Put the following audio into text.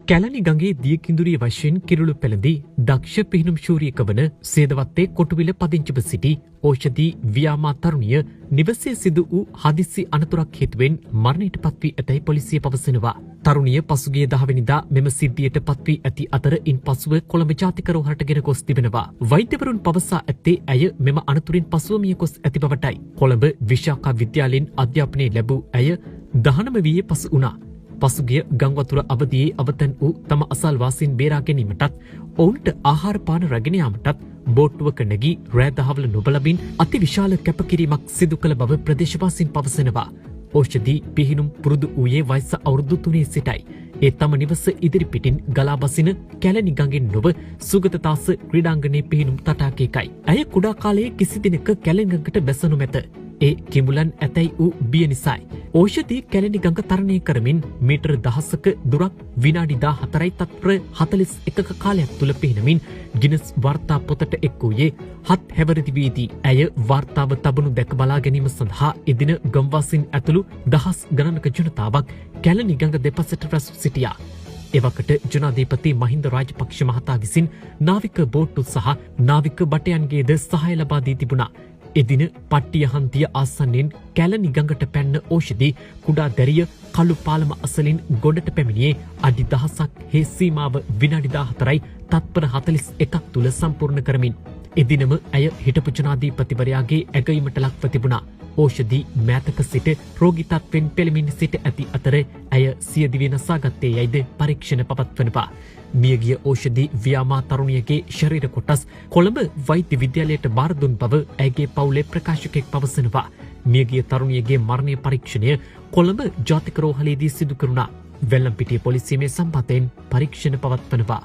කැලණි ගඟේ දියකිඳුරිය වශයෙන් කිරුළු පැළඳී දක්ෂ පිහිනුම් ශූරියක වන සේදවත්තේ කොටුවිල පදිංචිව සිටි ඖෂධී ව්‍යාමා තරුණිය නිවසේ සිදු වූ හදිසි අනතුරක් හේතුවෙන් මරණයට පත්වී ඇතැයි පොලිසිය පවසනවා. තරුණිය පසුගිය 10 වෙනිදා මෙම සිද්ධියට පත්වී ඇති අතර ඉන්පසුව කොළඹ ජාතික රෝහලට ගෙන ගොස් තිබෙනවා. වෛද්‍යවරුන් පවසා ඇත්තේ ඇය මෙම අනතුරින් පසුව මිය ගොස් ඇති බවටයි. කොළඹ විශාඛා විද්‍යාලයෙන් අධ්‍යාපනය ලැබූ ඇය 19 වියේ පසු වුණා. පසුගිය ගංවතුර අවධියේ අවතන් වූ තම අසල්වාසීන් බේරා ගැනීමටත් ඔවුන්ට ආහාර පාන රැගෙන යාමටත් බෝට්ටුවක නැගී රෑ දහවල නොබලමින් අතිවිශාල කැපකිරීමක් සිදු කළ බව ප්‍රදේශවාසීන් පවසනවා. ඖෂධී පිහිනුම් පුරුදු වූයේ වයස අවුරුදු 3 සිටයි. ඒ තම නිවස ඉදිරිපිටින් ගලා බසින කැලණි ගඟෙන් නොව සුගතතාස ක්‍රීඩාංගණයේ පිහිනුම් තටාකයකයි. ඇය කුඩා කාලයේ කිසි දිනක කැලණි ගඟට බැසනු මැත. ඒ කිඹුලන් ඇතැයි වූ බිය නිසායි. ඖෂධී කැලණි ගඟ තරණය කරමින් මීටර 10ක දුරක් විනාඩි 14යි තත්පර 41ක කාලයක් තුල පිහිනමින් ගිනස් වාර්තා පොතට එක් වූයේ 7 හැවිරිදිවේදී. ඇය වාර්තාව තබනු දැක බලා ගැනීම සඳහා එදින ගම්වාසීන් ඇතුළු දහස් ගණනක ජනතාවක් කැලණි ගඟ දෙපසට රැස් සිටියා. එවකට ජනාධිපති මහින්ද රාජපක්ෂ මහතා විසින් නාවික බෝට්ටු සහ නාවික බටයන්ගේද සහාය ලබා දී තිබුණා. එදින පට්ටිය හන්දිය ආසන්නෙන් කැලණි ගඟට පැන්න ඖෂධී කුඩා දැරිය කළු පාලම අසලින් ගොඩට පැමිණියේ අඩි 1000ක් හේ සීමාව විනාඩි 14යි තත්පර 41ක් තුල සම්පූර්ණ කරමින්. එදිනම ඇය හිටපු ජනාධිපතිවරයාගේ ඇගයීමට ලක්ව තිබුණා. ඖෂධී මෑතක සිට රෝගී තත්වෙන් පෙළමින් සිට ඇති අතර ඇය සිය දිවි නසාගත්තේ යයිද පරීක්ෂණ පවත්වනවා. මියගිය ඖෂධී ව්‍යාමා තරුණියගේ ශරීර කොටස් කොළඹ වෛද්‍ය විද්‍යාලයට බාර දුන් බව ඇයගේ පවුලේ ප්‍රකාශකයෙක් පවසනවා. මියගිය තරුණියගේ මරණය පරීක්ෂණය කොළඹ ජාතික රෝහලේදී සිදු කරුණා. වෙල්ලම්පිටිය පොලිසිය මේ සම්බන්ධයෙන් පරීක්ෂණ පවත්වනවා.